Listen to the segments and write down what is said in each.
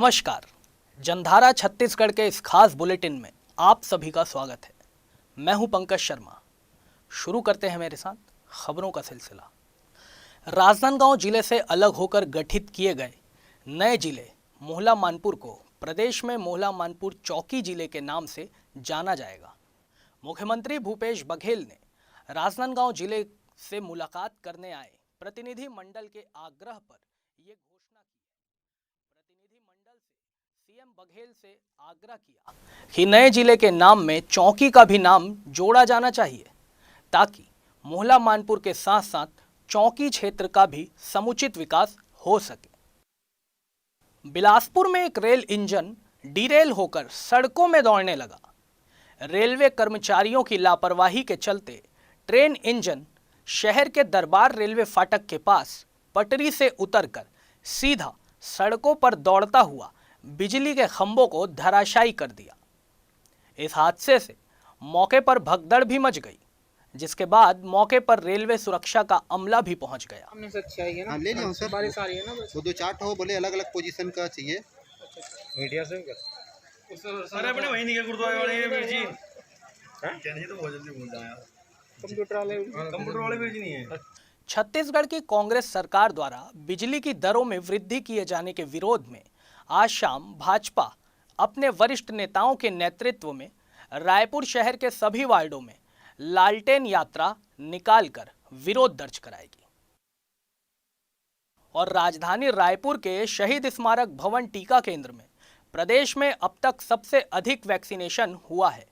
नमस्कार। जनधारा छत्तीसगढ़ के इस खास बुलेटिन में आप सभी का स्वागत है। मैं हूं पंकज शर्मा। शुरू करते हैं मेरे साथ खबरों का सिलसिला। राजनांदगांव जिले से अलग होकर गठित किए गए नए जिले मोहला मानपुर को प्रदेश में मोहला मानपुर चौकी जिले के नाम से जाना जाएगा। मुख्यमंत्री भूपेश बघेल ने राजनांदगांव जिले से मुलाकात करने आए प्रतिनिधि मंडल के आग्रह पर यह घोषणा की है। प्रतिनिधि मंडल से सीएम बघेल से आग्रह किया कि नए जिले के नाम में चौकी का भी नाम जोड़ा जाना चाहिए ताकि मोहला मानपुर के साथ साथ चौकी क्षेत्र का भी समुचित विकास हो सके। बिलासपुर में एक रेल इंजन डिरेल होकर सड़कों में दौड़ने लगा। रेलवे कर्मचारियों की लापरवाही के चलते ट्रेन इंजन शहर के दरबार रेलवे फाटक के पास पटरी से उतरकर सीधा सड़कों पर दौड़ता हुआ बिजली के खंभों को धराशायी कर दिया। इस हादसे से मौके पर भगदड़ भी मच गई, जिसके बाद मौके पर रेलवे सुरक्षा का अमला भी पहुंच गया। हमने सच चाहिए ना, ले लिया सर। बारिश आ रही है ना, बस वो दो चार हो बोले अलग अलग पोजीशन का चाहिए। मीडिया से क्या अरे अपने वही नहीं के गुरुद्वारे वाले वीर जी कहने तो बहुत जल्दी भूल जाया। कंप्यूटर वाले वीर जी नहीं है। छत्तीसगढ़ की कांग्रेस सरकार द्वारा बिजली की दरों में वृद्धि किए जाने के विरोध में आज शाम भाजपा अपने वरिष्ठ नेताओं के नेतृत्व में रायपुर शहर के सभी वार्डों में लालटेन यात्रा निकालकर विरोध दर्ज कराएगी और राजधानी रायपुर के शहीद स्मारक भवन टीका केंद्र में प्रदेश में अब तक सबसे अधिक वैक्सीनेशन हुआ है।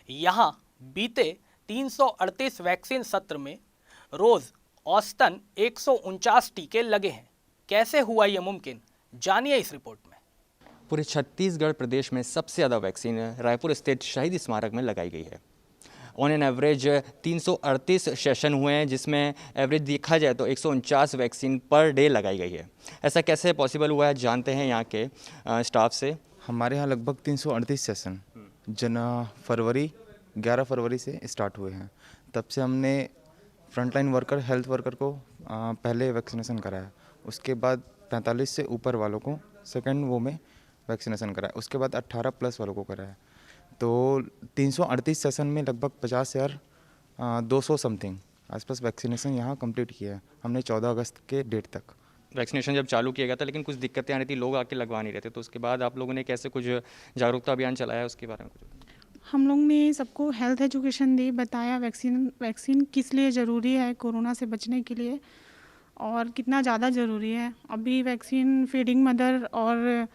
यहां बीते 338 वैक्सीन सत्र में रोज औसतन 149 टीके लगे हैं। कैसे हुआ यह मुमकिन, जानिए इस रिपोर्ट में। पूरे छत्तीसगढ़ प्रदेश में सबसे ज़्यादा वैक्सीन रायपुर स्थित शहीद स्मारक में लगाई गई है। ऑन एन एवरेज 338 सेशन हुए हैं, जिसमें एवरेज देखा जाए तो 149 वैक्सीन पर डे लगाई गई है। ऐसा कैसे पॉसिबल हुआ है, जानते हैं यहाँ के स्टाफ से। हमारे यहाँ लगभग 338 सेशन 11 फरवरी से स्टार्ट हुए हैं। तब से हमने फ्रंटलाइन वर्कर, हेल्थ वर्कर को पहले वैक्सीनेशन कराया, उसके बाद 45 से ऊपर वालों को सेकेंड वो में वैक्सीनेशन कराया, उसके बाद 18 प्लस वालों को कराया। तो 338 सेशन में लगभग 50,200 समथिंग आसपास वैक्सीनेशन यहाँ कंप्लीट किया है हमने 14 अगस्त के डेट तक। वैक्सीनेशन जब चालू किया गया था, लेकिन कुछ दिक्कतें आ रही थी, लोग आके लगवा नहीं रहे थे, तो उसके बाद आप लोगों ने कैसे कुछ जागरूकता अभियान चलाया, उसके बारे में कुछ? हम लोग ने सबको हेल्थ एजुकेशन दी, बताया वैक्सीन किस लिए ज़रूरी है कोरोना से बचने के लिए और कितना ज़्यादा ज़रूरी है। अभी वैक्सीन फीडिंग मदर और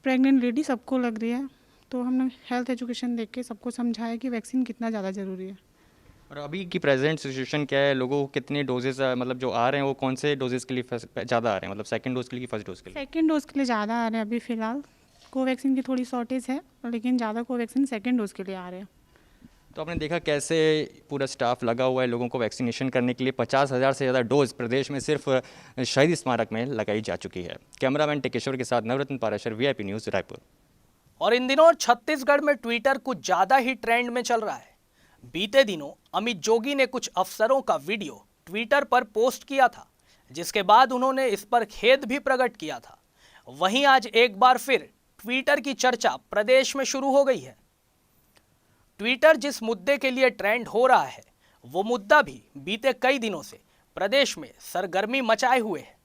प्रेग्नेंट लेडी सबको लग रही है, तो हमने हेल्थ एजुकेशन देख के सबको समझाया कि वैक्सीन कितना ज़्यादा ज़रूरी है। और अभी की प्रेजेंट सिचुएशन क्या है, लोगों को कितने डोजेस मतलब जो आ रहे हैं वो कौन से डोजेस के लिए ज़्यादा आ रहे हैं, मतलब सेकंड डोज के लिए कि फर्स्ट डोज के लिए? सेकेंड डोज के लिए ज़्यादा आ रहे हैं। अभी फ़िलहाल कोवैक्सीन की थोड़ी शॉर्टेज है, लेकिन ज़्यादा कोवैक्सीन सेकेंड डोज के लिए आ रहे हैं। तो आपने देखा कैसे पूरा स्टाफ लगा हुआ है लोगों को वैक्सीनेशन करने के लिए। 50,000 से ज़्यादा डोज प्रदेश में सिर्फ शहीद स्मारक में लगाई जा चुकी है। कैमरामैन टेकेश्वर के साथ नवरत्न पाराशर, VIP न्यूज़ रायपुर। और इन दिनों छत्तीसगढ़ में ट्विटर कुछ ज्यादा ही ट्रेंड में चल रहा है। बीते दिनों अमित जोगी ने कुछ अफसरों का वीडियो ट्विटर पर पोस्ट किया था, जिसके बाद उन्होंने इस पर खेद भी प्रकट किया था। वहीं आज एक बार फिर ट्विटर की चर्चा प्रदेश में शुरू हो गई है। ट्विटर जिस मुद्दे के लिए ट्रेंड हो रहा है, वो मुद्दा भी बीते कई दिनों से प्रदेश में सरगर्मी मचाए हुए है।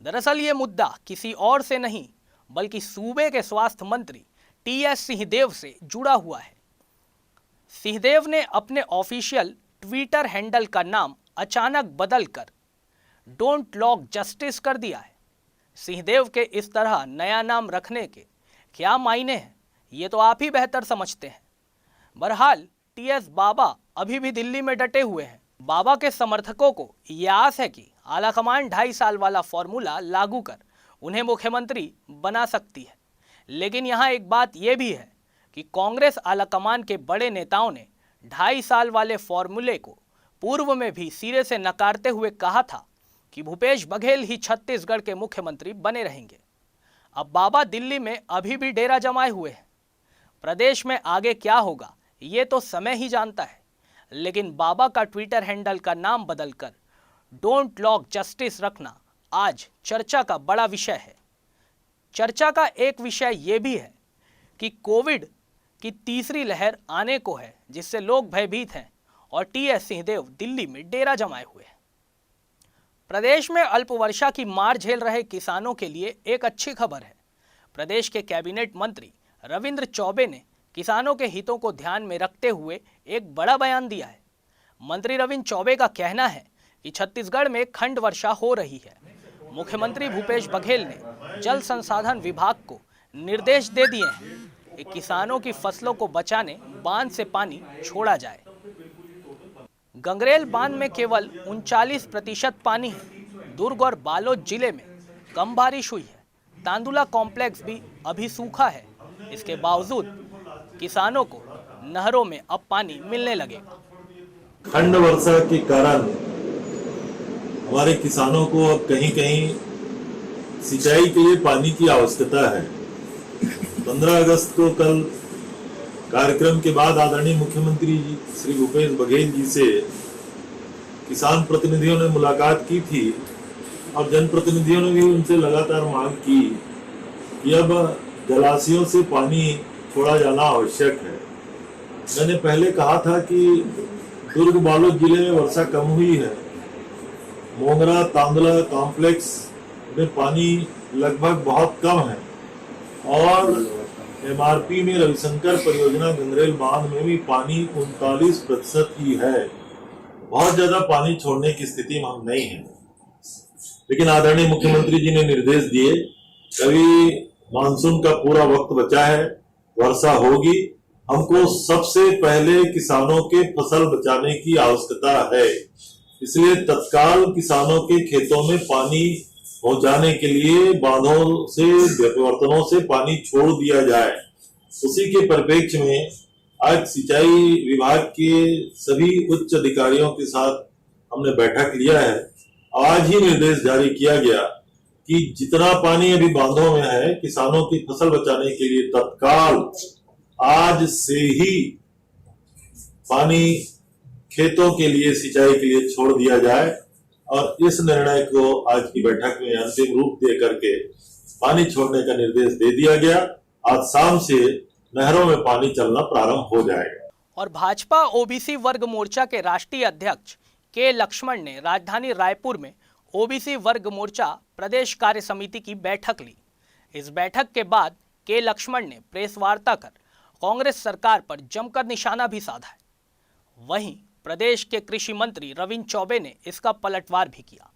दरअसल ये मुद्दा किसी और से नहीं बल्कि सूबे के स्वास्थ्य मंत्री TS सिंहदेव से जुड़ा हुआ है। सिंहदेव ने अपने ऑफिशियल ट्विटर हैंडल का नाम अचानक बदलकर डोंट लॉक जस्टिस कर दिया है। सिंहदेव के इस तरह नया नाम रखने के क्या मायने हैं, ये तो आप ही बेहतर समझते हैं। बहरहाल TS बाबा अभी भी दिल्ली में डटे हुए हैं। बाबा के समर्थकों को यह आस है कि आलाकमान 2.5 साल वाला फॉर्मूला लागू कर उन्हें मुख्यमंत्री बना सकती है। लेकिन यहाँ एक बात यह भी है कि कांग्रेस आलाकमान के बड़े नेताओं ने 2.5 साल वाले फॉर्मूले को पूर्व में भी सिरे से नकारते हुए कहा था कि भूपेश बघेल ही छत्तीसगढ़ के मुख्यमंत्री बने रहेंगे। अब बाबा दिल्ली में अभी भी डेरा जमाए हुए हैं। प्रदेश में आगे क्या होगा ये तो समय ही जानता है, लेकिन बाबा का ट्विटर हैंडल का नाम बदलकर डोंट लॉक जस्टिस रखना आज चर्चा का बड़ा विषय है। चर्चा का एक विषय ये भी है कि कोविड की तीसरी लहर आने को है, जिससे लोग भयभीत हैं और टीएस सिंहदेव दिल्ली में डेरा जमाए हुए हैं। प्रदेश में अल्प वर्षा की मार झेल रहे किसानों के लिए एक अच्छी खबर है। प्रदेश के कैबिनेट मंत्री रविंद्र चौबे ने किसानों के हितों को ध्यान में रखते हुए एक बड़ा बयान दिया है। मंत्री रविंद्र चौबे का कहना है कि छत्तीसगढ़ में खंड वर्षा हो रही है। मुख्यमंत्री भूपेश बघेल ने जल संसाधन विभाग को निर्देश दे दिए हैं कि किसानों की फसलों को बचाने बांध से पानी छोड़ा जाए। गंगरेल बांध में केवल 39% पानी है। दुर्ग और बालोद जिले में कम बारिश हुई है। तांदुला कॉम्प्लेक्स भी अभी सूखा है। इसके बावजूद किसानों को नहरों में अब पानी मिलने लगेगा। खंड वर्षा के कारण हमारे किसानों को अब कहीं कहीं सिंचाई के लिए पानी की आवश्यकता है। 15 अगस्त को कल कार्यक्रम के बाद आदरणीय मुख्यमंत्री जी श्री भूपेश बघेल जी से किसान प्रतिनिधियों ने मुलाकात की थी और जनप्रतिनिधियों ने भी उनसे लगातार मांग की कि अब जलाशयों से पानी छोड़ा जाना आवश्यक है। मैंने पहले कहा था कि दुर्ग बालोद जिले में वर्षा कम हुई है। मोंगरा तांदुला कॉम्प्लेक्स में पानी लगभग बहुत कम है और एमआरपी में रविशंकर परियोजना गंगरेल बांध में भी पानी 39% ही है। बहुत ज्यादा पानी छोड़ने की स्थिति में हम नहीं है, लेकिन आदरणीय मुख्यमंत्री जी ने निर्देश दिए कभी मानसून का पूरा वक्त बचा है, वर्षा होगी, हमको सबसे पहले किसानों के फसल बचाने की आवश्यकता है। इसलिए तत्काल किसानों के खेतों में पानी पहुंचाने के लिए बांधों से व्यपवर्तनों से पानी छोड़ दिया जाए। उसी के परिप्रेक्ष्य में आज सिंचाई विभाग के सभी उच्च अधिकारियों के साथ हमने बैठक लिया है। आज ही निर्देश जारी किया गया कि जितना पानी अभी बांधों में है, किसानों की फसल बचाने के लिए तत्काल आज से ही पानी खेतों के लिए सिंचाई के लिए छोड़ दिया जाए और इस निर्णय को आज की बैठक में अंतिम रूप दे करके पानी छोड़ने का निर्देश दे दिया गया। आज शाम से नहरों में पानी चलना प्रारंभ हो जाएगा। और भाजपा ओबीसी वर्ग मोर्चा के राष्ट्रीय अध्यक्ष के लक्ष्मण ने राजधानी रायपुर में ओबीसी वर्ग मोर्चा प्रदेश कार्य समिति की बैठक ली। इस बैठक के बाद के लक्ष्मण ने प्रेस वार्ता कर कांग्रेस सरकार पर जमकर निशाना भी साधा है। वहीं प्रदेश के कृषि मंत्री रविंद्र चौबे ने इसका पलटवार भी किया।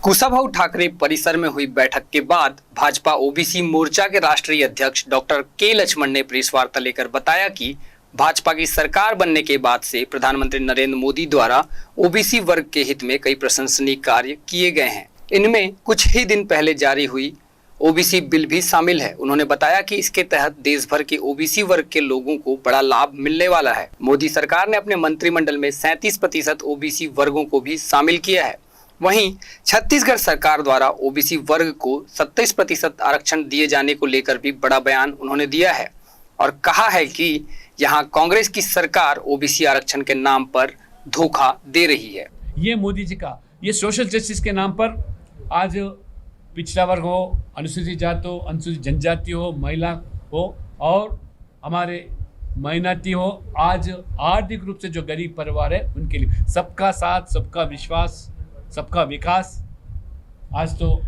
कुशाभाऊ ठाकरे परिसर में हुई बैठक के बाद भाजपा ओबीसी मोर्चा के राष्ट्रीय अध्यक्ष डॉक्टर के लक्ष्मण ने प्रेस वार्ता लेकर बताया कि भाजपा की सरकार बनने के बाद से प्रधानमंत्री नरेंद्र मोदी द्वारा ओबीसी वर्ग के हित में कई प्रशंसनीय कार्य किए गए हैं। इनमें कुछ ही दिन पहले जारी हुई ओबीसी बिल भी शामिल है। उन्होंने बताया कि इसके तहत देश भर के ओबीसी वर्ग के लोगों को बड़ा लाभ मिलने वाला है। मोदी सरकार ने अपने मंत्रिमंडल में 37% ओबीसी वर्गों को भी शामिल किया है। वहीं छत्तीसगढ़ सरकार द्वारा ओबीसी वर्ग को 27% आरक्षण दिए जाने को लेकर भी बड़ा बयान उन्होंने दिया है और कहा है कि यहाँ कांग्रेस की सरकार ओबीसी आरक्षण के नाम पर धोखा दे रही है। ये मोदी जी का ये सोशल जस्टिस के नाम पर आज पिछड़ा वर्ग हो, अनुसूचित जाति हो, अनुसूचित जनजाति हो, महिला हो और हमारे माइनॉरिटी हो, आज आर्थिक रूप से जो गरीब परिवार है उनके लिए सबका साथ, सबका विश्वास, सबका विकास, आज तो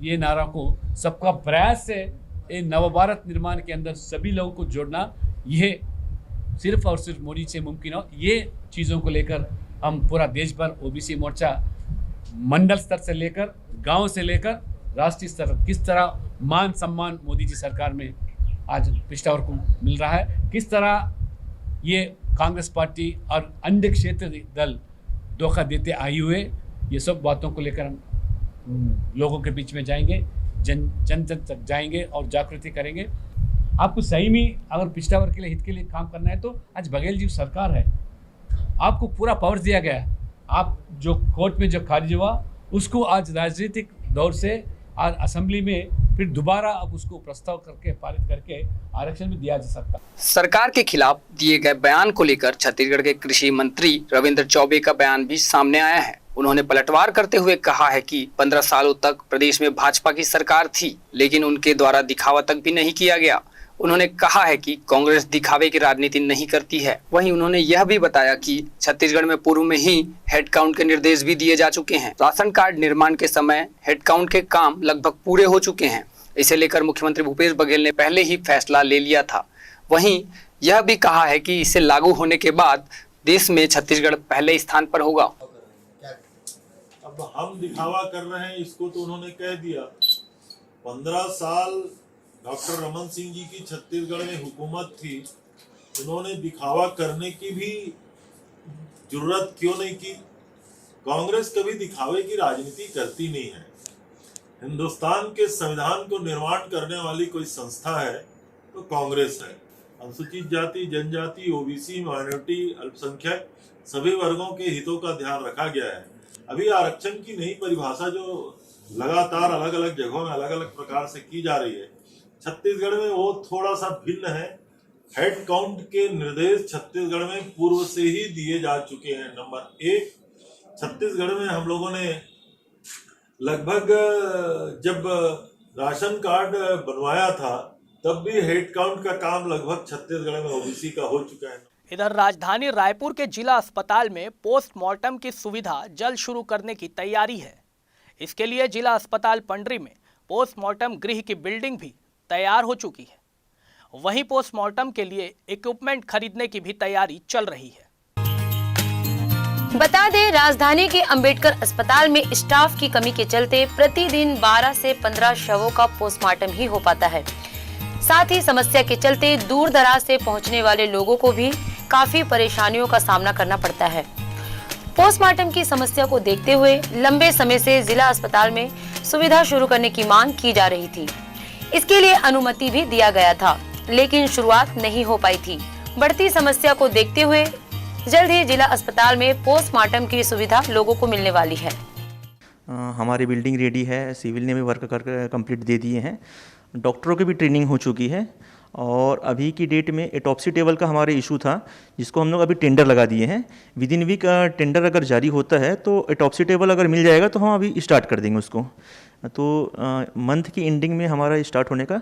ये नारा को सबका प्रयास से एक नवभारत निर्माण के अंदर सभी लोगों को जोड़ना, ये सिर्फ और सिर्फ मोदी से मुमकिन हो। ये चीज़ों को लेकर हम पूरा देश भर ओबीसी मोर्चा मंडल स्तर से लेकर गांव से लेकर राष्ट्रीय स्तर किस तरह मान सम्मान मोदी जी सरकार में आज पिछड़ा वर्ग को मिल रहा है, किस तरह ये कांग्रेस पार्टी और अन्य क्षेत्र दल धोखा देते आई हुए, ये सब बातों को लेकर हम लोगों के बीच में जाएंगे, जन तक जाएंगे और जागृति करेंगे। आपको सही में अगर पिछड़ा वर्ग के लिए हित के लिए काम करना है तो आज बघेल जी सरकार है, आपको पूरा पावर दिया गया है। आप जो कोर्ट में जो खारिज हुआ उसको आज राजनीतिक दौर से आज असेंबली में फिर दोबारा अब उसको प्रस्ताव करके पारित करके आरक्षण भी दिया जा सकता। सरकार के खिलाफ दिए गए बयान को लेकर छत्तीसगढ़ के कृषि मंत्री रविंद्र चौबे का बयान भी सामने आया है। उन्होंने पलटवार करते हुए कहा है कि 15 सालों तक प्रदेश में भाजपा की सरकार थी, लेकिन उनके द्वारा दिखावा तक भी नहीं किया गया। उन्होंने कहा है कि कांग्रेस दिखावे की राजनीति नहीं करती है। वहीं उन्होंने यह भी बताया कि छत्तीसगढ़ में पूर्व में ही हेड काउंट के निर्देश भी दिए जा चुके हैं। राशन कार्ड निर्माण के समय हेड काउंट के काम लगभग पूरे हो चुके हैं। इसे लेकर मुख्यमंत्री भूपेश बघेल ने पहले ही फैसला ले लिया था। वहीं यह भी कहा है कि इसे लागू होने के बाद देश में छत्तीसगढ़ पहले स्थान पर होगा। अब हम दिखावा कर रहे हैं इसको तो उन्होंने कह दिया। 15 साल डॉक्टर रमन सिंह जी की छत्तीसगढ़ में हुकूमत थी, उन्होंने दिखावा करने की भी जरूरत क्यों नहीं की? कांग्रेस कभी दिखावे की राजनीति करती नहीं है। हिंदुस्तान के संविधान को निर्माण करने वाली कोई संस्था है तो कांग्रेस है। अनुसूचित जाति, जनजाति, ओबीसी, माइनॉरिटी, अल्पसंख्यक सभी वर्गों के हितों का ध्यान रखा गया है। अभी आरक्षण की नई परिभाषा जो लगातार अलग अलग जगहों में अलग अलग प्रकार से की जा रही है, छत्तीसगढ़ में वो थोड़ा सा भिन्न है। हेड काउंट के निर्देश छत्तीसगढ़ में पूर्व से ही दिए जा चुके हैं। नंबर 1, छत्तीसगढ़ में हम लोगों ने लगभग जब राशन कार्ड बनवाया था तब भी हेड काउंट का काम लगभग छत्तीसगढ़ में ओबीसी का हो चुका है। इधर राजधानी रायपुर के जिला अस्पताल में पोस्टमार्टम की सुविधा जल्द शुरू करने की तैयारी है। इसके लिए जिला अस्पताल पंडरी में पोस्टमार्टम गृह की बिल्डिंग भी तैयार हो चुकी है। वहीं पोस्टमार्टम के लिए इक्विपमेंट खरीदने की भी तैयारी चल रही है। बता दें, राजधानी के अंबेडकर अस्पताल में स्टाफ की कमी के चलते प्रतिदिन 12 से 15 शवों का पोस्टमार्टम ही हो पाता है। साथ ही समस्या के चलते दूर दराज से पहुंचने वाले लोगों को भी काफी परेशानियों का सामना करना पड़ता है। पोस्टमार्टम की समस्या को देखते हुए लंबे समय से जिला अस्पताल में सुविधा शुरू करने की मांग की जा रही थी। इसके लिए अनुमति भी दिया गया था, लेकिन शुरुआत नहीं हो पाई थी। बढ़ती समस्या को देखते हुए जल्द ही जिला अस्पताल में पोस्टमार्टम की सुविधा लोगों को मिलने वाली है। हमारी बिल्डिंग रेडी है, सिविल ने भी वर्क कर कंप्लीट दे दिए हैं, डॉक्टरों की भी ट्रेनिंग हो चुकी है और अभी की डेट में एटॉप्सी टेबल का हमारे इशू था जिसको हम लोग अभी टेंडर लगा दिए हैं। विद इन वीक टेंडर अगर जारी होता है तो एटॉप्सी टेबल अगर मिल जाएगा तो हम अभी स्टार्ट कर देंगे उसको। तो मंथ की एंडिंग में हमारा स्टार्ट होने का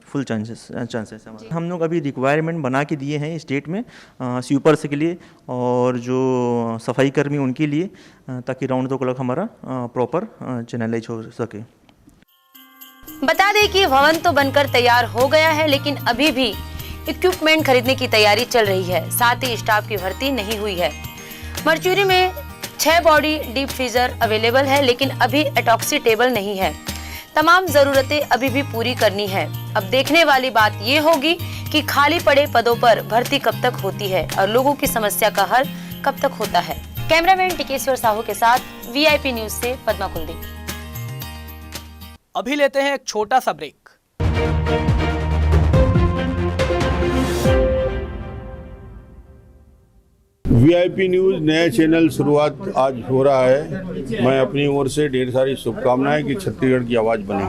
फुल चांसेस है। हम लोग अभी रिक्वायरमेंट बना के दिए हैं स्टेट में स्वीपर्स के लिए और जो सफाई कर्मी उनके लिए, ताकि राउंड द क्लॉक हमारा प्रॉपर चैनलाइज हो सके। बता दें कि भवन तो बनकर तैयार हो गया है, लेकिन अभी भी इक्विपमेंट खरीदने की तैयारी चल रही है। साथ ही स्टाफ की भर्ती नहीं हुई है। मरचूरी में 6 बॉडी डीप फ्रीजर अवेलेबल है, लेकिन अभी एटॉक्सी टेबल नहीं है। तमाम जरूरतें अभी भी पूरी करनी है। अब देखने वाली बात ये होगी कि खाली पड़े पदों पर भर्ती कब तक होती है और लोगों की समस्या का हल कब तक होता है। कैमरामैन टिकेश्वर साहू के साथ वीआईपी न्यूज से पद्मा कुलदीप। अभी लेते हैं एक छोटा सा ब्रेक। वीआईपी न्यूज नया चैनल शुरुआत आज हो रहा है। मैं अपनी ओर से ढेर सारी शुभकामनाएं कि छत्तीसगढ़ की आवाज बने।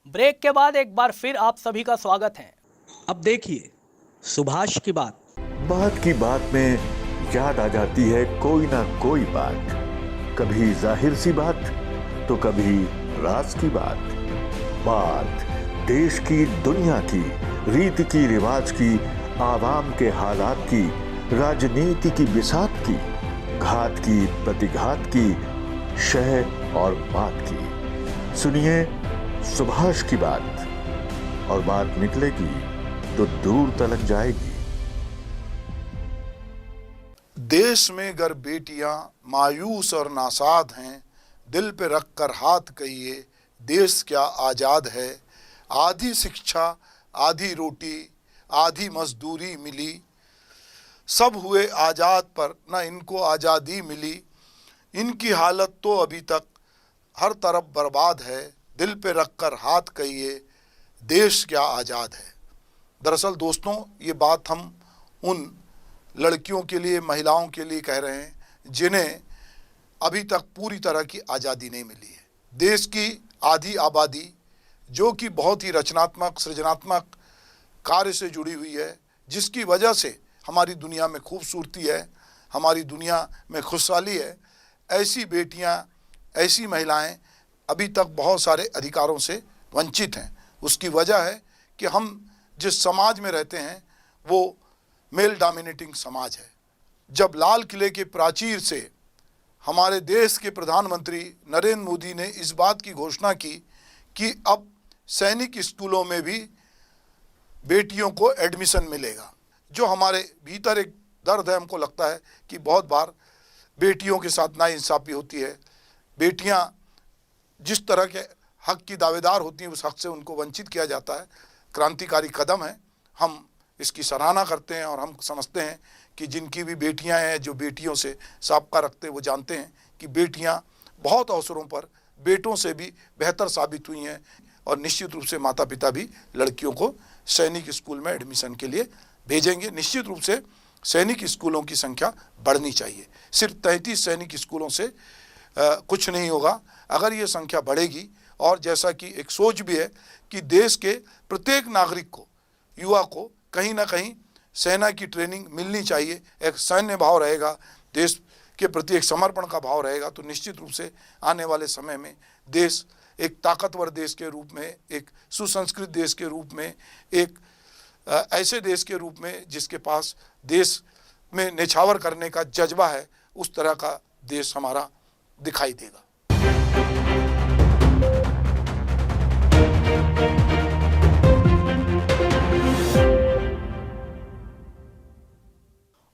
ब्रेक के बाद एक बार फिर आप सभी का स्वागत है। अब देखिए सुभाष की बात की बात में याद आ जाती है कोई ना कोई बात, कभी जाहिर सी बात तो कभी राज की बात देश की, दुनिया की, रीति की, रिवाज की, आवाम के हालात की, राजनीति की, बिसात की, घात की, प्रतिघात की, शह और बात की। सुनिए सुभाष की बात, और बात निकलेगी तो दूर तलक जाएगी। देश में अगर बेटियां मायूस और नासाद हैं, दिल पे रख कर हाथ कहिए देश क्या आज़ाद है। आधी शिक्षा, आधी रोटी, आधी मजदूरी मिली, सब हुए आज़ाद पर न इनको आज़ादी मिली। इनकी हालत तो अभी तक हर तरफ बर्बाद है। दिल पे रख कर हाथ कहिए देश क्या आज़ाद है। दरअसल दोस्तों, ये बात हम उन लड़कियों के लिए, महिलाओं के लिए कह रहे हैं जिन्हें अभी तक पूरी तरह की आज़ादी नहीं मिली है। देश की आधी आबादी जो कि बहुत ही रचनात्मक, सृजनात्मक कार्य से जुड़ी हुई है, जिसकी वजह से हमारी दुनिया में खूबसूरती है, हमारी दुनिया में खुशहाली है। ऐसी बेटियां, ऐसी महिलाएं अभी तक बहुत सारे अधिकारों से वंचित हैं। उसकी वजह है कि हम जिस समाज में रहते हैं वो मेल डोमिनेटिंग समाज है। जब लाल किले के प्राचीर से हमारे देश के प्रधानमंत्री नरेंद्र मोदी ने इस बात की घोषणा की कि अब सैनिक स्कूलों में भी बेटियों को एडमिशन मिलेगा, जो हमारे भीतर एक दर्द है। हमको लगता है कि बहुत बार बेटियों के साथ नाइंसाफ़ी होती है। बेटियां जिस तरह के हक की दावेदार होती हैं, उस हक से उनको वंचित किया जाता है। क्रांतिकारी कदम है, हम इसकी सराहना करते हैं और हम समझते हैं कि जिनकी भी बेटियां हैं, जो बेटियों से साबका रखते हैं, वो जानते हैं कि बेटियां बहुत अवसरों पर बेटों से भी बेहतर साबित हुई हैं। और निश्चित रूप से माता पिता भी लड़कियों को सैनिक स्कूल में एडमिशन के लिए भेजेंगे। निश्चित रूप से सैनिक स्कूलों की संख्या बढ़नी चाहिए। सिर्फ 33 सैनिक स्कूलों से कुछ नहीं होगा। अगर ये संख्या बढ़ेगी, और जैसा कि एक सोच भी है कि देश के प्रत्येक नागरिक को, युवा को कहीं ना कहीं सेना की ट्रेनिंग मिलनी चाहिए, एक सैन्य भाव रहेगा, देश के प्रति एक समर्पण का भाव रहेगा, तो निश्चित रूप से आने वाले समय में देश एक ताकतवर देश के रूप में, एक सुसंस्कृत देश के रूप में, एक ऐसे देश के रूप में जिसके पास देश में निछावर करने का जज्बा है, उस तरह का देश हमारा दिखाई देगा।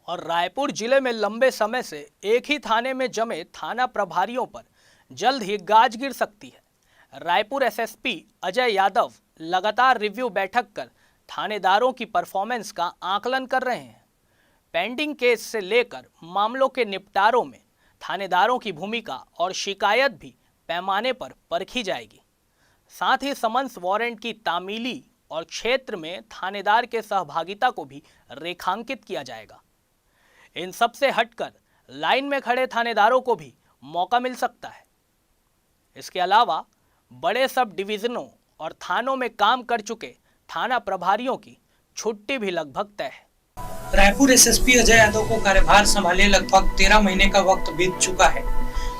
और रायपुर जिले में लंबे समय से एक ही थाने में जमे थाना प्रभारियों पर जल्द ही गाज गिर सकती है। रायपुर एसएसपी अजय यादव लगातार रिव्यू बैठक कर थानेदारों की परफॉर्मेंस का आकलन कर रहे हैं। पेंडिंग केस से लेकर मामलों के निपटारों में थानेदारों की भूमिका और शिकायत भी पैमाने पर परखी जाएगी। साथ ही समन्स वारंट की तामीली और क्षेत्र में थानेदार के सहभागिता को भी रेखांकित किया जाएगा। इन सब से हटकर लाइन में खड़े थानेदारों को भी मौका मिल सकता है। इसके अलावा बड़े सब डिवीजनों और थानों में काम कर चुके थाना प्रभारियों की छुट्टी भी लगभग तय है। रायपुर एसएसपी अजय यादव को कार्यभार संभाले लगभग 13 महीने का वक्त बीत चुका है,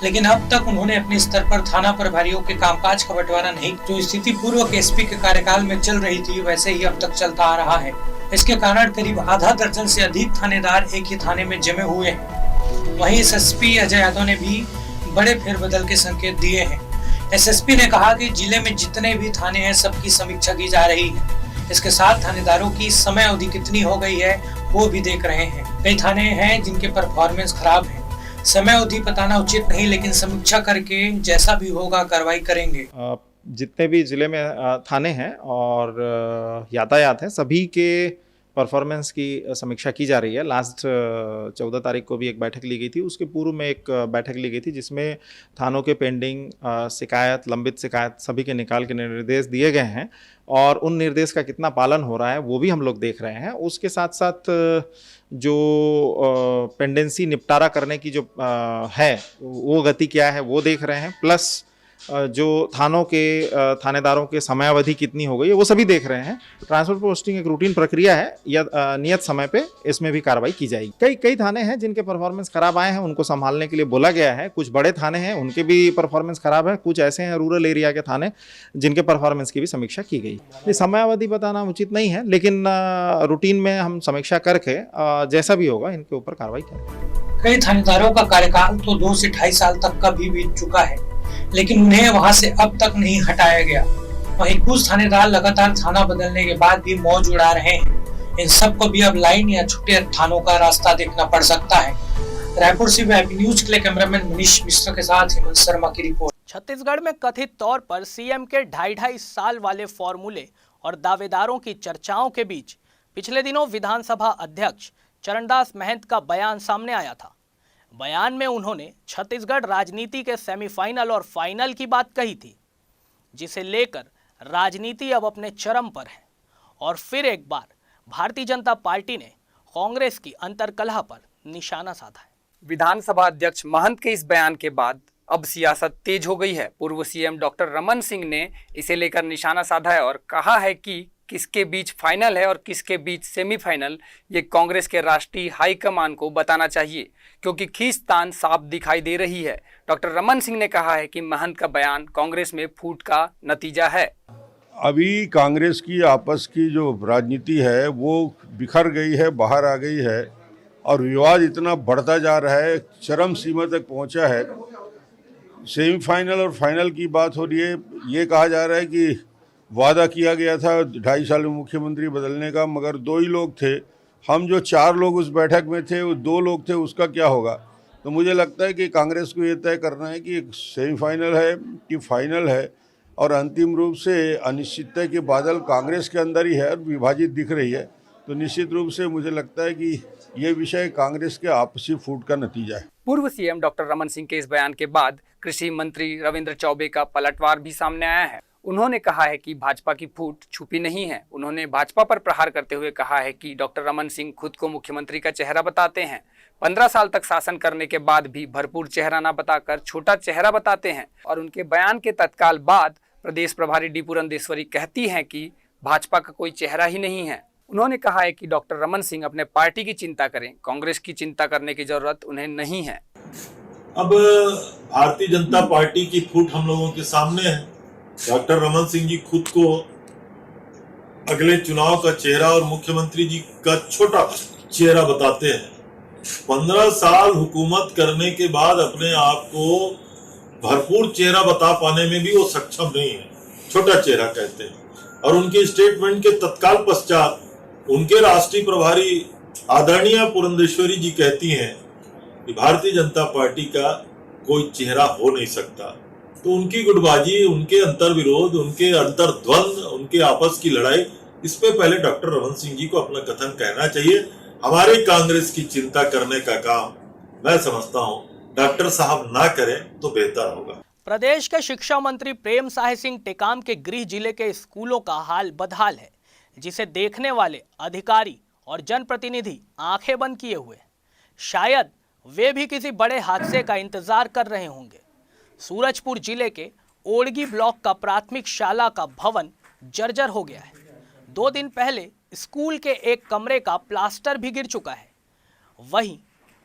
लेकिन अब तक उन्होंने अपने स्तर पर थाना प्रभारियों के कामकाज का बंटवारा नहीं। जो स्थिति पूर्व एसपी के कार्यकाल में चल रही थी, वैसे ही अब तक चलता आ रहा है। इसके कारण करीब आधा दर्जन से अधिक थानेदार एक ही थाने में जमे हुए हैं। वहीं एसएसपी अजय यादव ने भी बड़े फेरबदल के संकेत दिए हैं। एसएसपी ने कहा कि जिले में जितने भी थाने हैं, सबकी समीक्षा की जा रही है। इसके साथ थानेदारों की समय अवधि कितनी हो गई है वो भी देख रहे हैं। कई थाने हैं जिनके परफॉर्मेंस खराब है। समय अवधि बताना उचित नहीं, लेकिन समीक्षा करके जैसा भी होगा कार्रवाई करेंगे। जितने भी जिले में थाने हैं और यातायात है, सभी के परफॉर्मेंस की समीक्षा की जा रही है। लास्ट 14 तारीख को भी एक बैठक ली गई थी, उसके पूर्व में एक बैठक ली गई थी जिसमें थानों के पेंडिंग शिकायत, लंबित शिकायत सभी के निकाल के निर्देश दिए गए हैं और उन निर्देश का कितना पालन हो रहा है वो भी हम लोग देख रहे हैं। उसके साथ साथ जो पेंडेंसी निपटारा करने की जो है वो गति क्या है वो देख रहे हैं, प्लस जो थानों के थानेदारों के समयावधि कितनी हो गई है वो सभी देख रहे हैं। ट्रांसफर पोस्टिंग एक रूटीन प्रक्रिया है, या नियत समय पे इसमें भी कार्रवाई की जाएगी। कई थाने हैं जिनके परफॉर्मेंस खराब आए हैं, उनको संभालने के लिए बोला गया है। कुछ बड़े थाने हैं उनके भी परफॉर्मेंस खराब है, कुछ ऐसे हैं रूरल एरिया के थाने जिनके परफॉर्मेंस की भी समीक्षा की गई। ये समयावधि बताना उचित नहीं है, लेकिन रूटीन में हम समीक्षा करके जैसा भी होगा इनके ऊपर कार्रवाई करेंगे। कई थानेदारों का कार्यकाल तो 2 से 2.5 साल तक का भी बीत चुका है, लेकिन उन्हें वहां से अब तक नहीं हटाया गया। वहीं कुछ थानेदार लगातार थाना बदलने के बाद भी मौज उड़ा रहे हैं। इन सबको भी अब लाइन या छुट्टे थानों का रास्ता देखना पड़ सकता है। रायपुर से वीआईपी न्यूज के लिए कैमरामैन मनीष मिश्रा के साथ हेमंत शर्मा की रिपोर्ट। छत्तीसगढ़ में कथित तौर पर सीएम के 2.5 साल वाले फॉर्मूले और दावेदारों की चर्चाओं के बीच पिछले दिनों विधानसभा अध्यक्ष चरणदास महंत का बयान सामने आया था। बयान में उन्होंने छत्तीसगढ़ राजनीति के सेमीफाइनल और फाइनल की बात कही थी, जिसे लेकर राजनीति अब अपने चरम पर है और फिर एक बार भारतीय जनता पार्टी ने कांग्रेस की अंतर्कलह पर निशाना साधा है। विधानसभा अध्यक्ष महंत के इस बयान के बाद अब सियासत तेज हो गई है। पूर्व सीएम डॉक्टर रमन सिंह ने इसे लेकर निशाना साधा है और कहा है कि किसके बीच फाइनल है और किसके बीच सेमीफाइनल, ये कांग्रेस के राष्ट्रीय हाईकमान को बताना चाहिए, क्योंकि खींचतान साफ दिखाई दे रही है। डॉक्टर रमन सिंह ने कहा है कि महंत का बयान कांग्रेस में फूट का नतीजा है। अभी कांग्रेस की आपस की जो राजनीति है वो बिखर गई है, बाहर आ गई है और विवाद इतना बढ़ता जा रहा है, चरम सीमा तक पहुंचा है। सेमीफाइनल और फाइनल की बात हो रही है। ये कहा जा रहा है कि वादा किया गया था 2.5 साल में मुख्यमंत्री बदलने का, मगर 2 ही लोग थे। हम जो 4 लोग उस बैठक में थे, वो 2 लोग थे, उसका क्या होगा? तो मुझे लगता है कि कांग्रेस को ये तय करना है कि सेमीफाइनल है कि फाइनल है, और अंतिम रूप से अनिश्चितता के बादल कांग्रेस के अंदर ही है और विभाजित दिख रही है। तो निश्चित रूप से मुझे लगता है कि ये विषय कांग्रेस के आपसी फूट का नतीजा है। पूर्व सीएम डॉक्टर रमन सिंह के इस बयान के बाद कृषि मंत्री रविंद्र चौबे का पलटवार भी सामने आया है। उन्होंने कहा है कि भाजपा की फूट छुपी नहीं है। उन्होंने भाजपा पर प्रहार करते हुए कहा है कि डॉक्टर रमन सिंह खुद को मुख्यमंत्री का चेहरा बताते हैं। 15 साल तक शासन करने के बाद भी भरपूर चेहरा न बताकर छोटा चेहरा बताते हैं। और उनके बयान के तत्काल बाद प्रदेश प्रभारी डी पुरंदेश्वरी कहती हैं कि भाजपा का कोई चेहरा ही नहीं है। उन्होंने कहा है कि डॉक्टर रमन सिंह अपने पार्टी की चिंता करें, कांग्रेस की चिंता करने की जरूरत उन्हें नहीं है। अब भारतीय जनता पार्टी की फूट हम लोगों के सामने है। डॉक्टर रमन सिंह जी खुद को अगले चुनाव का चेहरा और मुख्यमंत्री जी का छोटा चेहरा बताते हैं। 15 साल हुकूमत करने के बाद अपने आप को भरपूर चेहरा बता पाने में भी वो सक्षम नहीं है, छोटा चेहरा कहते हैं। और उनके स्टेटमेंट के तत्काल पश्चात उनके राष्ट्रीय प्रभारी आदरणीय पुरंदेश्वरी जी कहती हैं कि भारतीय जनता पार्टी का कोई चेहरा हो नहीं सकता। तो उनकी गुटबाजी, उनके अंतर्विरोध, उनके अंतर्द्वंद, उनके आपस की लड़ाई, इस पे पहले डॉक्टर रमन सिंह जी को अपना कथन कहना चाहिए। हमारी कांग्रेस की चिंता करने का काम मैं समझता हूं डॉक्टर साहब ना करें तो बेहतर होगा। प्रदेश के शिक्षा मंत्री प्रेम साय सिंह टेकाम के गृह जिले के स्कूलों का हाल बदहाल है, जिसे देखने वाले अधिकारी और जनप्रतिनिधि आंखें बंद किए हुए, शायद वे भी किसी बड़े हादसे का इंतजार कर रहे होंगे। सूरजपुर जिले के ओड़गी ब्लॉक का प्राथमिक शाला का भवन जर्जर हो गया है। 2 दिन पहले स्कूल के एक कमरे का प्लास्टर भी गिर चुका है। वहीं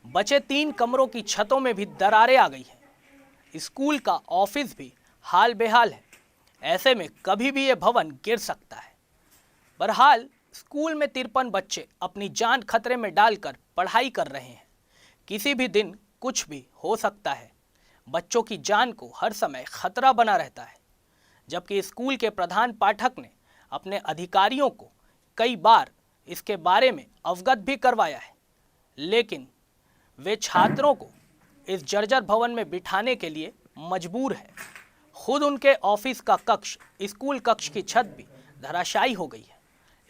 बचे 3 कमरों की छतों में भी दरारें आ गई हैं। स्कूल का ऑफिस भी हाल बेहाल है। ऐसे में कभी भी ये भवन गिर सकता है। बहरहाल स्कूल में 53 बच्चे अपनी जान खतरे में डालकर पढ़ाई कर रहे हैं। किसी भी दिन कुछ भी हो सकता है। बच्चों की जान को हर समय खतरा बना रहता है। जबकि स्कूल के प्रधान पाठक ने अपने अधिकारियों को कई बार इसके बारे में अवगत भी करवाया है, लेकिन वे छात्रों को इस जर्जर भवन में बिठाने के लिए मजबूर है। खुद उनके ऑफिस का कक्ष, स्कूल कक्ष की छत भी धराशायी हो गई है।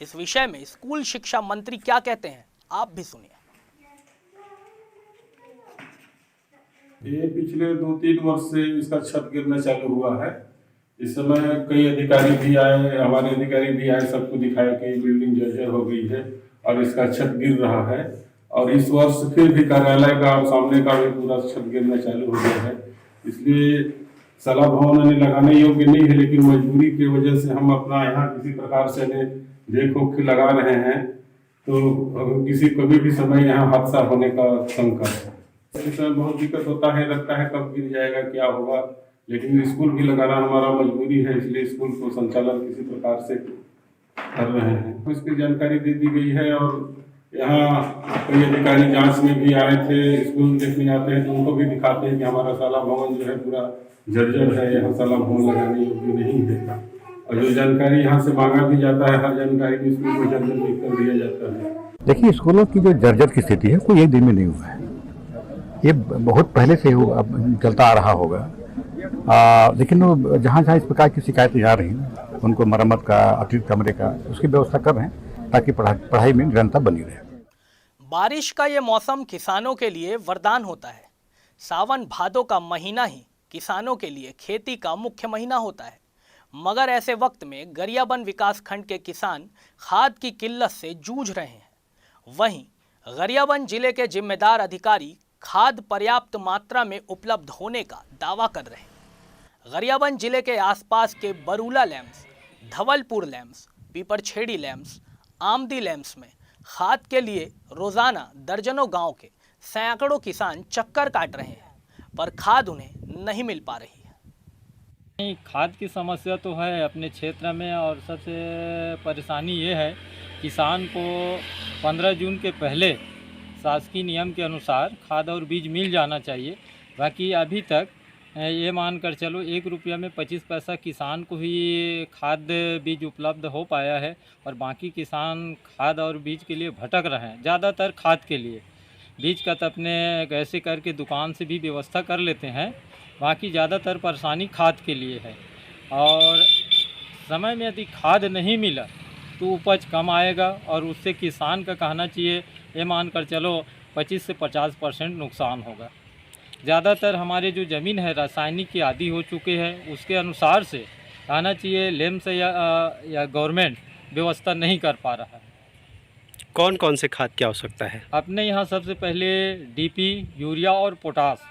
इस विषय में स्कूल शिक्षा मंत्री क्या कहते हैं, आप भी सुनिए। ये पिछले 2-3 वर्ष से इसका छत गिरना चालू हुआ है। इस समय कई अधिकारी भी आए, हमारे अधिकारी भी आए, सबको दिखाया कि बिल्डिंग जर्जर हो गई है और इसका छत गिर रहा है। और इस वर्ष फिर भी कार्यालय का और सामने का भी पूरा छत गिरना चालू हो गया है। इसलिए सला भवन लगाने योग्य नहीं है, लेकिन मजबूरी की वजह से हम अपना यहाँ किसी प्रकार से देखो कि लगा रहे हैं। तो किसी कभी भी समय यहाँ हादसा होने का शंका है। इस समय बहुत दिक्कत होता है, लगता है कब गिर जाएगा, क्या होगा, लेकिन स्कूल भी लगाना हमारा मजबूरी है। इसलिए स्कूल को संचालन किसी प्रकार से कर रहे हैं। इसकी जानकारी दे दी गई है और यहाँ कई अधिकारी जांच में भी आए थे, स्कूल देखने आते हैं तो उनको भी दिखाते हैं कि हमारा शाला भवन जो है पूरा जर्जर है, यहाँ शाला भवन लगाने योग्य नहीं है। और जो जानकारी यहाँ से मांगा भी जाता है, हर जानकारी भी स्कूल को जर्जर लिख कर दिया जाता है। देखिए, स्कूलों की जो जर्जर की स्थिति है कोई एक दिन में नहीं हुआ है, ये बहुत पहले से अब चलता आ रहा होगा। लेकिन जहाँ जहाँ इस प्रकार की शिकायतें आ रही हैं, उनको मरम्मत का, अतिरिक्त कमरे का, उसकी व्यवस्था कर रहे हैं ताकि पढ़ाई में निरंतर बनी रहे। बारिश का ये मौसम किसानों के लिए वरदान होता है। सावन भादों का महीना ही किसानों के लिए खेती का मुख्य महीना होता है। मगर ऐसे वक्त में गरियाबंद विकासखंड के किसान खाद की किल्लत से जूझ रहे हैं। वहीं गरियाबंद जिले के जिम्मेदार अधिकारी खाद पर्याप्त मात्रा में उपलब्ध होने का दावा कर रहे हैं। गरियाबंद जिले के आसपास के Barula LAMPS, Dhawalpur LAMPS, Piparchhedi LAMPS, Amdi LAMPS में खाद के लिए रोजाना दर्जनों गांव के सैकड़ों किसान चक्कर काट रहे हैं, पर खाद उन्हें नहीं मिल पा रही है। खाद की समस्या तो है अपने क्षेत्र में, और सबसे परेशानी ये है किसान को 15 जून के पहले शासकीय नियम के अनुसार खाद और बीज मिल जाना चाहिए। बाकी अभी तक ये मान कर चलो 1 रुपया में 25 पैसा किसान को ही खाद बीज उपलब्ध हो पाया है, और बाकी किसान खाद और बीज के लिए भटक रहे हैं। ज़्यादातर खाद के लिए, बीज का तो अपने कैसे करके दुकान से भी व्यवस्था कर लेते हैं, बाकी ज़्यादातर परेशानी खाद के लिए है। और समय में यदि खाद नहीं मिला तो उपज कम आएगा, और उससे किसान का कहना चाहिए ये मान कर चलो 25 से 50% नुकसान होगा। ज़्यादातर हमारे जो ज़मीन है रासायनिक के आदी हो चुके हैं, उसके अनुसार से कहना चाहिए लेम से या गवर्नमेंट व्यवस्था नहीं कर पा रहा है। कौन कौन से खाद की आवश्यकता है? अपने यहाँ सबसे पहले डीपी, यूरिया और पोटास,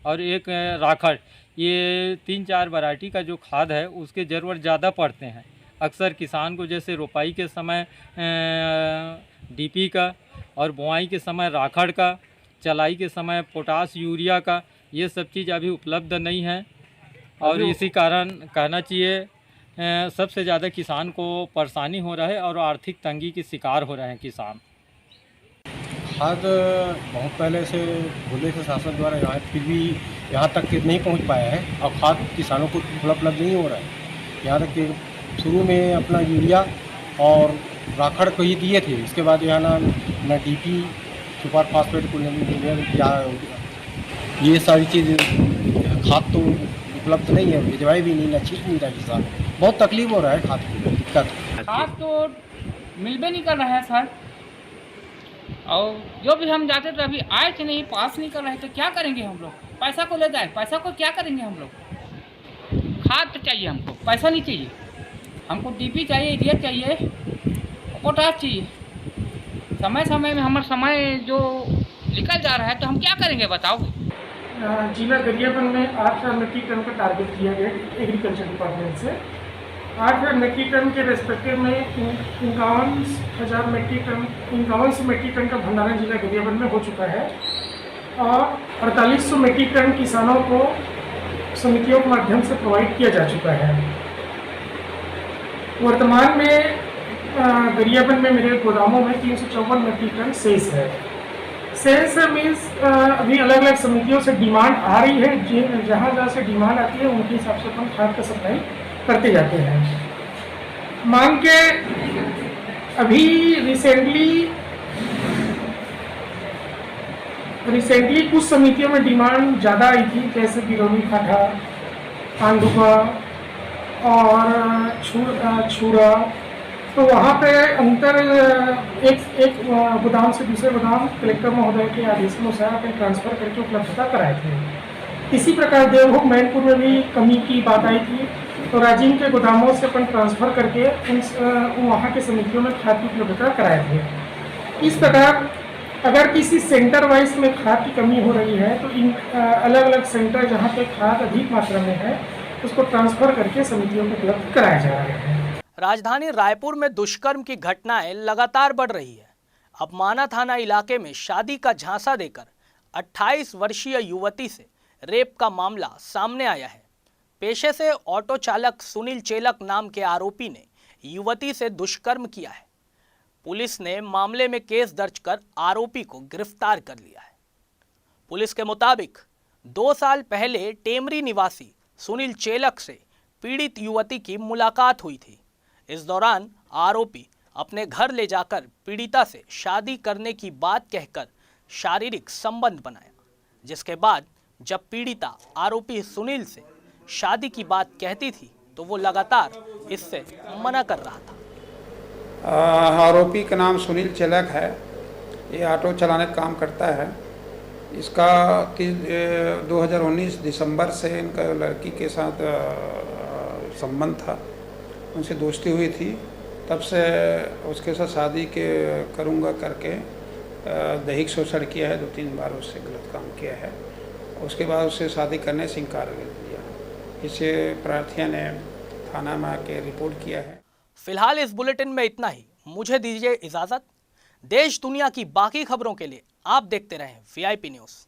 और एक राखड़, ये 3-4 वैरायटी का जो खाद है उसके ज़रूरत ज़्यादा पड़ते हैं। अक्सर किसान को जैसे रोपाई के समय डीपी का, और बुआई के समय राखड़ का, चलाई के समय पोटास, यूरिया का, ये सब चीज़ अभी उपलब्ध नहीं है, और इसी कारण कहना चाहिए सबसे ज़्यादा किसान को परेशानी हो रहा है और आर्थिक तंगी के शिकार हो रहे हैं किसान। खाद बहुत पहले से भूले से शासन द्वारा यहाँ फिर भी यहाँ तक के नहीं पहुँच पाया है, और खाद किसानों को उपलब्ध नहीं हो रहा है। यहाँ तक कि शुरू में अपना यूरिया और राखड़ को ही दिए थे, इसके बाद यहाँ ना डीपी, सुपर फास्फेट, या ये सारी चीज़ खाद तो उपलब्ध नहीं है, भिजवाई भी नहीं, ना छीट नहीं रहा किसान। बहुत तकलीफ हो रहा है खाद की दिक्कत। खाद तो मिलबे नहीं कर रहा है सर, और जो भी हम जाते थे अभी आए थे नहीं, पास नहीं कर रहे, तो क्या करेंगे हम लोग? पैसा को ले जाए, पैसा को क्या करेंगे हम लोग? खाद तो चाहिए हमको, पैसा नहीं चाहिए हमको। डीपी चाहिए, यूरिया चाहिए, पोटास चाहिए। समय समय में हमारा समय जो निकल जा रहा है, तो हम क्या करेंगे बताओ? जिला गरियाबंद में 8,000 मीट्रिक टन का टारगेट किया गया एग्रीकल्चर डिपार्टमेंट से। 8,000 मीट्रिक टन के रेस्पेक्टिव में 51,000 मीट्रिक टन, 5100 मीट्रिक टन का भंडारण जिला गरियाबंद में हो चुका है, और 4800 मीट्रिक टन किसानों को समितियों के माध्यम से प्रोवाइड किया जा चुका है। वर्तमान में गरियाबंद में मेरे गोदामों में 354 मीट्रिक टन शेष है। शेष मीन्स अभी अलग अलग समितियों से डिमांड आ रही है, जहाँ जहाँ से डिमांड आती है उनके हिसाब से हम खाद का सप्लाई करते जाते हैं। मांग के अभी रिसेंटली कुछ समितियों में डिमांड ज़्यादा आई थी, जैसे बिरौनी खाठा, आंदुका और छूरा, तो वहाँ पे अंतर एक गोदाम से दूसरे गोदाम कलेक्टर महोदय के आदेश के अनुसार अपन ट्रांसफ़र करके उपलब्धता कराए थे। इसी प्रकार देवभोग मैनपुर में भी कमी की बात आई थी, तो राजीव के गोदामों से अपन ट्रांसफ़र करके वहाँ के समितियों में खाद की उपलब्धता कराए थे। इस प्रकार अगर किसी सेंटर वाइज में खाद की कमी हो रही है, तो इन अलग अलग सेंटर जहाँ पे खाद अधिक मात्रा में है उसको ट्रांसफ़र करके समितियों को उपलब्ध कराया जा रहा है। राजधानी रायपुर में दुष्कर्म की घटनाएं लगातार बढ़ रही है। अब माना थाना इलाके में शादी का झांसा देकर 28 वर्षीय युवती से रेप का मामला सामने आया है। पेशे से ऑटो चालक सुनील चेलक नाम के आरोपी ने युवती से दुष्कर्म किया है। पुलिस ने मामले में केस दर्ज कर आरोपी को गिरफ्तार कर लिया है। पुलिस के मुताबिक 2 साल पहले टेमरी निवासी सुनील चेलक से पीड़ित युवती की मुलाकात हुई थी। इस दौरान आरोपी अपने घर ले जाकर पीड़िता से शादी करने की बात कहकर शारीरिक संबंध बनाया, जिसके बाद जब पीड़िता आरोपी सुनील से शादी की बात कहती थी तो वो लगातार इससे मना कर रहा था। आरोपी का नाम सुनील चेलक है, ये ऑटो चलाने का काम करता है। इसका 2019 दिसंबर से इनका लड़की के साथ संबंध था, उनसे दोस्ती हुई थी। तब से उसके साथ शादी करूँगा करके दैहिक शोषण किया है, 2-3 बार उससे गलत काम किया है। उसके बाद उससे शादी करने से इनकार कर दिया। इसे प्रार्थिया ने थाना में आके रिपोर्ट किया है। फिलहाल इस बुलेटिन में इतना ही। मुझे दीजिए इजाजत। देश दुनिया की बाकी खबरों के लिए आप देखते रहें VIP न्यूज़।